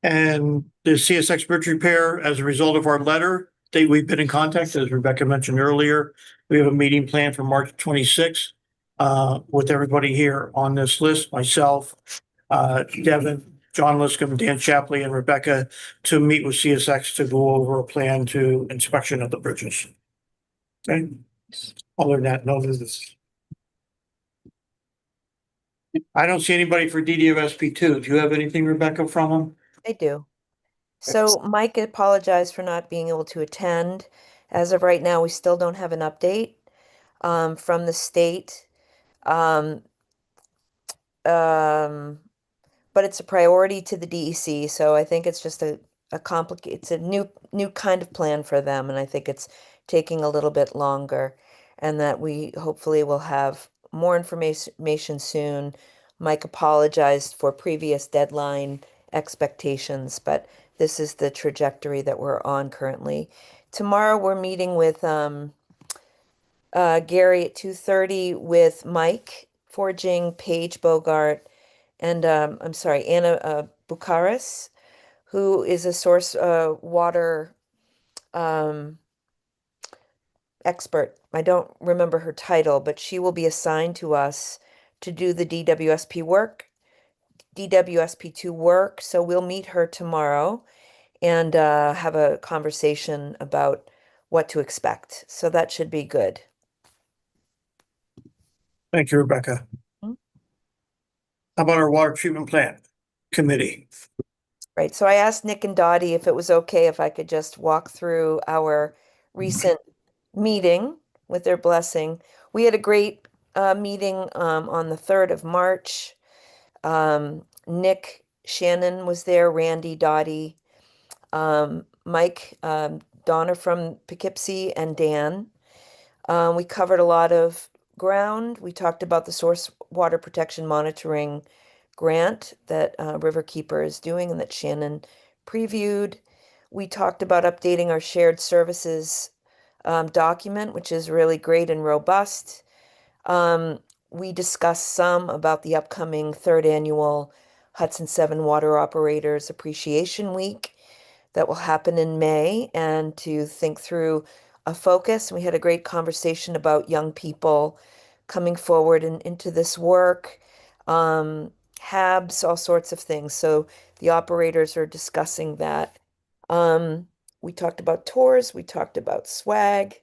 And the CSX bridge repair, as a result of our letter, we've been in contact, as Rebecca mentioned earlier. We have a meeting planned for March 26th with everybody here on this list, myself, Devin, John Liscombe, Dan Shapley, and Rebecca, to meet with CSX to go over a plan to inspection of the bridges. Okay. Other than that, no visits. I don't see anybody for DDOSP2. Do you have anything, Rebecca, from them? I do. So Mike apologized for not being able to attend. As of right now, we still don't have an update from the state. Um, but it's a priority to the DEC, so I think it's just a complicated, it's a new kind of plan for them, and I think it's taking a little bit longer, and that we hopefully will have more information soon. Mike apologized for previous deadline expectations, but this is the trajectory that we're on currently. Tomorrow, we're meeting with Gary at 2:30 with Mike Forging, Paige Bogart, and I'm sorry, Anna Bukaris, who is a source water expert. I don't remember her title, but she will be assigned to us to do the DWSP work, DWSP2 work. So we'll meet her tomorrow and have a conversation about what to expect. So that should be good. Thank you, Rebecca. Mhm. How about our water treatment plant committee? Right. So I asked Nick and Dottie if it was okay if I could just walk through our recent meeting with their blessing. We had a great meeting on the 3rd of March. Nick Shannon was there, Randy, Dottie, Mike, Donna from Poughkeepsie, and Dan. We covered a lot of ground. We talked about the source water protection monitoring grant that Riverkeeper is doing and that Shannon previewed. We talked about updating our shared services document, which is really great and robust. We discussed some about the upcoming 3rd annual Hudson 7 Water Operators Appreciation Week that will happen in May, and to think through a focus. We had a great conversation about young people coming forward and into this work, HABs, all sorts of things. So the operators are discussing that. We talked about tours, we talked about swag.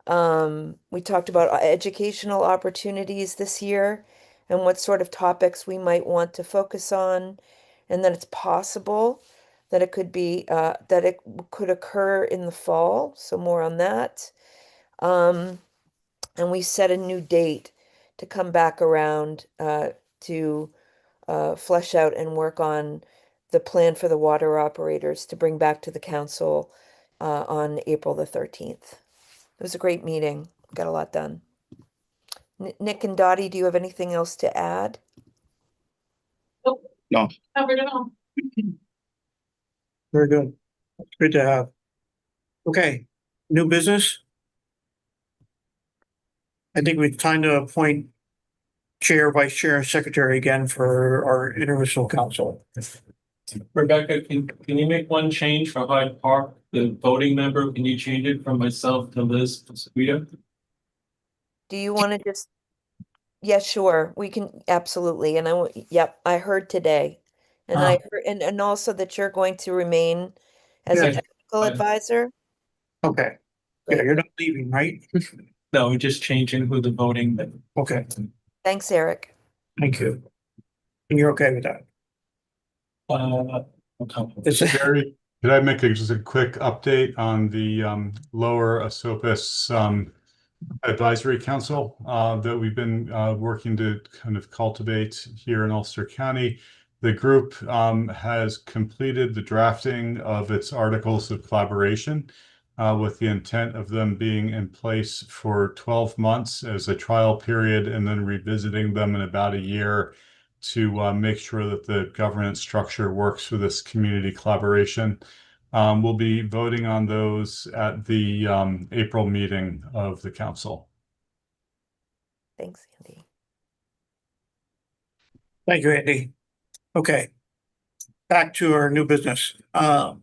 We talked about educational opportunities this year and what sort of topics we might want to focus on, and that it's possible that it could be that it could occur in the fall. So more on that. And we set a new date to come back around to flesh out and work on the plan for the water operators to bring back to the council on April the 13th. It was a great meeting. Got a lot done. Nick and Dottie, do you have anything else to add? No. Covered it all. Very good. Good to have. Okay, new business. I think we've time to appoint chair, vice chair, and secretary again for our intermunicipal council. Rebecca, can you make one change for Hyde Park, the voting member? Can you change it from myself to Liz Pasquito? Do you want to just, yeah, sure, we can, absolutely. And yep, I heard today. And I heard, and also that you're going to remain as a Yeah. technical advisor. Okay, yeah, you're not leaving, right? No, we're just changing who the voting. Okay, Thanks, Eric. thank you. And you're okay with that? It's Gary, could I make just a quick update on the Lower Esopus Advisory Council that we've been working to kind of cultivate here in Ulster County? The group has completed the drafting of its articles of collaboration with the intent of them being in place for 12 months as a trial period, and then revisiting them in about a year to make sure that the governance structure works for this community collaboration. We'll be voting on those at the April meeting of the council. Thanks, Andy. Thank you, Andy. Okay. Back to our new business. I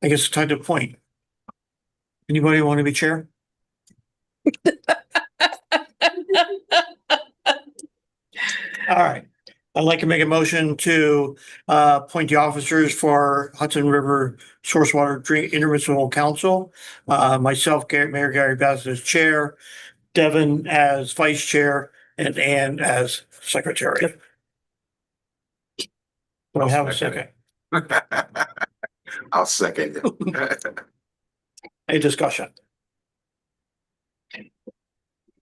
guess it's time to appoint. Anybody want to be chair? All right. I'd like to make a motion to appoint the officers for Hudson River Source Water Drink Intermunicipal Council. Myself, Mayor Gary Bassett as chair, Devin as vice chair, and Ann as secretary. Do I have a second? I'll second it. Any discussion?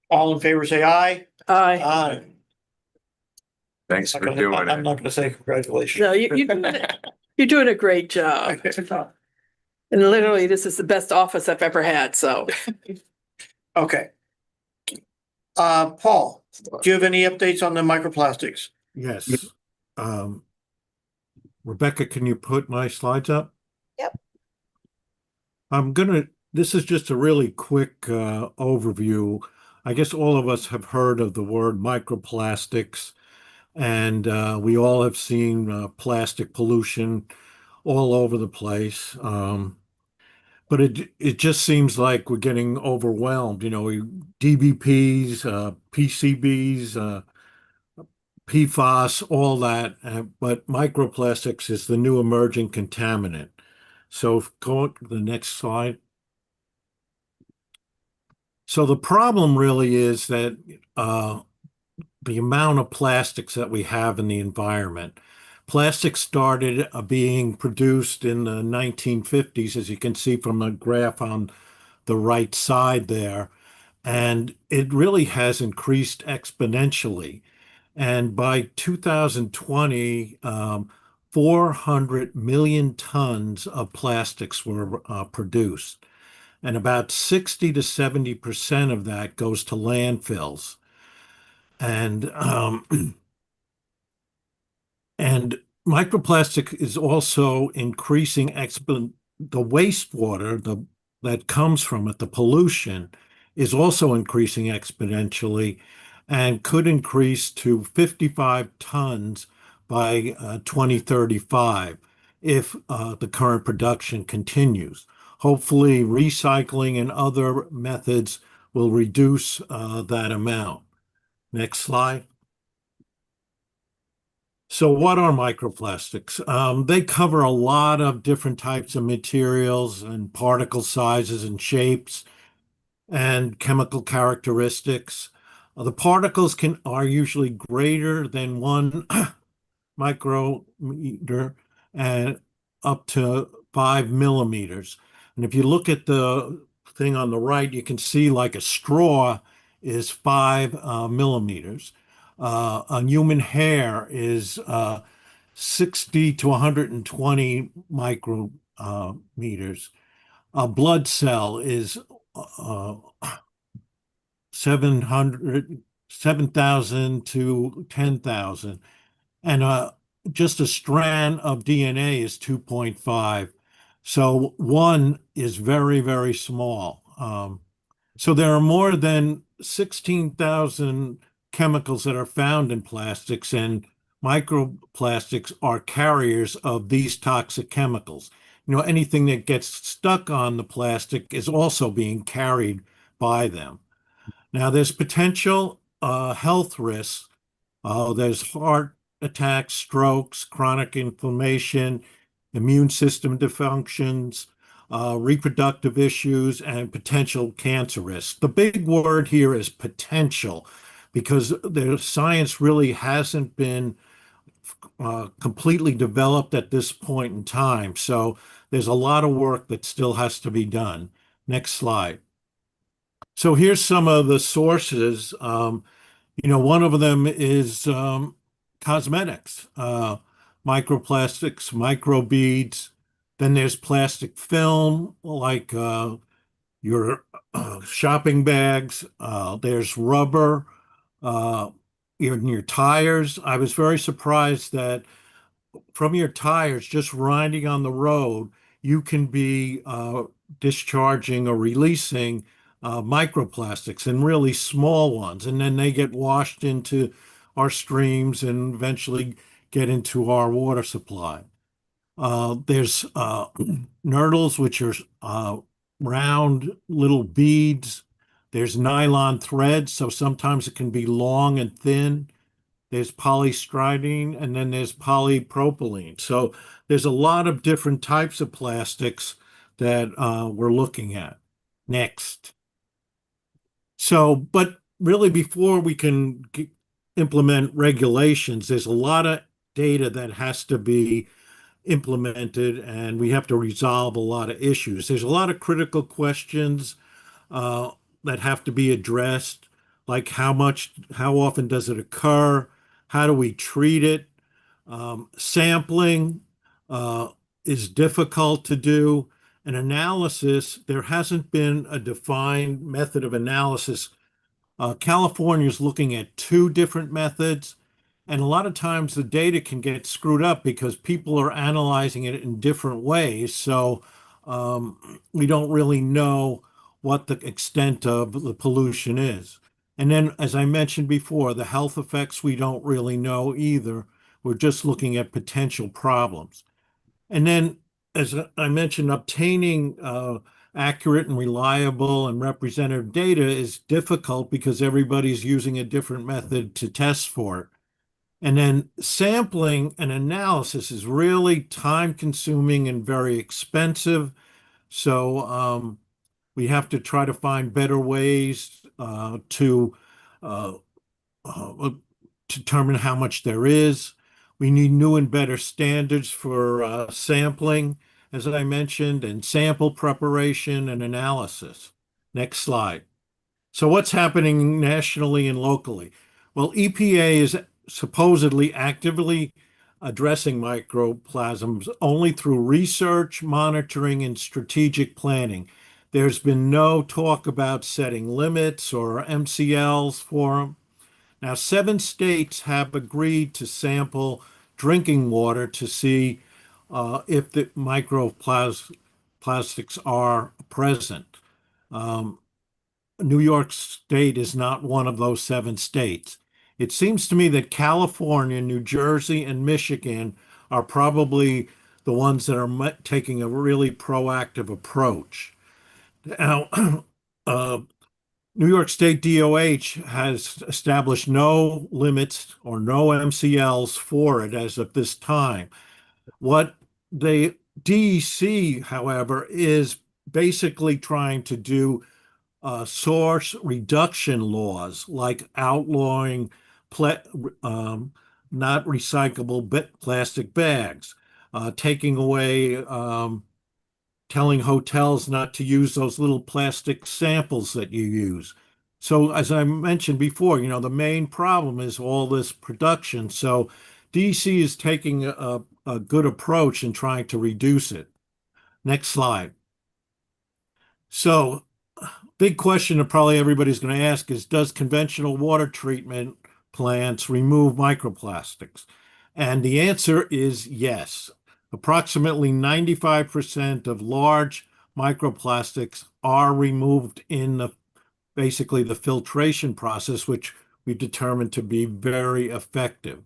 All in favor, say aye. Aye. Aye. Thanks I'm for not gonna- doing I'm it. not gonna say congratulations. No, you're doing a great job. And literally, this is the best office I've ever had, so. Okay. Paul, do you have any updates on the microplastics? Yes. Rebecca, can you put my slides up? Yep. This is just a really quick overview. I guess all of us have heard of the word microplastics, and we all have seen plastic pollution all over the place. But it just seems like we're getting overwhelmed. DBPs, PCBs, PFAS, all that. But microplastics is the new emerging contaminant. So go to the next slide. So the problem really is that the amount of plastics that we have in the environment. Plastics started being produced in the 1950s, as you can see from the graph on the right side there, and it really has increased exponentially. And by 2020, 400 million tons of plastics were produced, and about 60 to 70% of that goes to landfills. And and microplastic is also increasing the wastewater that comes from it, the pollution is also increasing exponentially and could increase to 55 tons by 2035 if the current production continues. Hopefully, recycling and other methods will reduce that amount. Next slide. So what are microplastics? They cover a lot of different types of materials and particle sizes and shapes and chemical characteristics. The particles are usually greater than 1 micrometer and up to 5 millimeters. And if you look at the thing on the right, you can see like a straw is 5 millimeters. A human hair is 60 to 120 micrometers. A blood cell is 7,000 to 10,000. And just a strand of DNA is 2.5. So one is very, very small. So there are more than 16,000 chemicals that are found in plastics, and microplastics are carriers of these toxic chemicals. Anything that gets stuck on the plastic is also being carried by them. Now, there's potential health risks. There's heart attacks, strokes, chronic inflammation, immune system dysfunctions, reproductive issues, and potential cancer risks. The big word here is potential, because the science really hasn't been completely developed at this point in time. So there's a lot of work that still has to be done. Next slide. So here's some of the sources. One of them is cosmetics, microplastics, microbeads. Then there's plastic film, like your shopping bags. There's rubber in your tires. I was very surprised that from your tires, just riding on the road, you can be discharging or releasing microplastics and really small ones. And then they get washed into our streams and eventually get into our water supply. There's nurdles, which are round little beads. There's nylon threads, so sometimes it can be long and thin. There's polystyrene, and then there's polypropylene. So there's a lot of different types of plastics that we're looking at. Next. So, but really before we can implement regulations, there's a lot of data that has to be implemented, and we have to resolve a lot of issues. There's a lot of critical questions that have to be addressed, like how often does it occur? How do we treat it? Sampling is difficult to do. An analysis, there hasn't been a defined method of analysis. California is looking at two different methods, and a lot of times the data can get screwed up because people are analyzing it in different ways. So we don't really know what the extent of the pollution is. And then, as I mentioned before, the health effects, we don't really know either. We're just looking at potential problems. And then, as I mentioned, obtaining accurate and reliable and representative data is difficult because everybody's using a different method to test for it. And then sampling and analysis is really time consuming and very expensive. So we have to try to find better ways to uh, determine how much there is. We need new and better standards for sampling, as I mentioned, and sample preparation and analysis. Next slide. So what's happening nationally and locally? Well, EPA is supposedly actively addressing microplasms only through research, monitoring, and strategic planning. There's been no talk about setting limits or MCLs for them. Now, 7 states have agreed to sample drinking water to see if the microplastics are present. New York State is not one of those 7 states. It seems to me that California, New Jersey, and Michigan are probably the ones that are taking a really proactive approach. Now, New York State DOH has established no limits or no MCLs for it as of this time. What the DEC, however, is basically trying to do source reduction laws, like outlawing not recyclable plastic bags, taking away telling hotels not to use those little plastic samples that you use. So as I mentioned before, the main problem is all this production. So DC is taking a good approach in trying to reduce it. Next slide. So big question that probably everybody's going to ask is, does conventional water treatment plants remove microplastics? And the answer is yes. Approximately 95% of large microplastics are removed in basically the filtration process, which we determined to be very effective.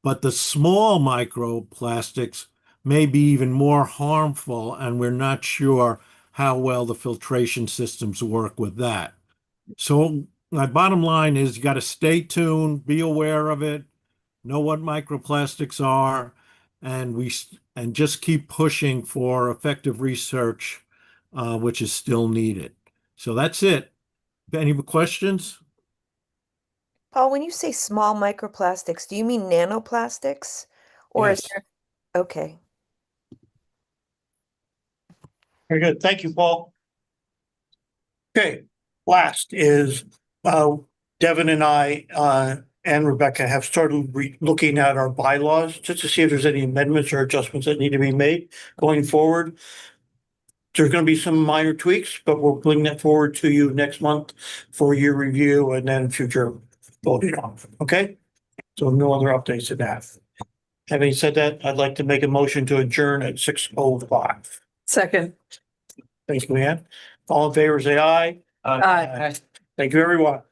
But the small microplastics may be even more harmful, and we're not sure how well the filtration systems work with that. So my bottom line is you got to stay tuned, be aware of it, know what microplastics are, and just keep pushing for effective research, which is still needed. So that's it. Any questions? Paul, when you say small microplastics, do you mean nanoplastics? Or is Yes. there, okay. Very good. Thank you, Paul. Okay, last is Devin and I and Rebecca have started looking at our bylaws just to see if there's any amendments or adjustments that need to be made going forward. There's going to be some minor tweaks, but we'll bring that forward to you next month for your review and then future voting on. Okay? So no other updates to that. Having said that, I'd like to make a motion to adjourn at 6:05. Second. Thanks, Leanne. All in favor, say aye. Aye. Thank you, everyone.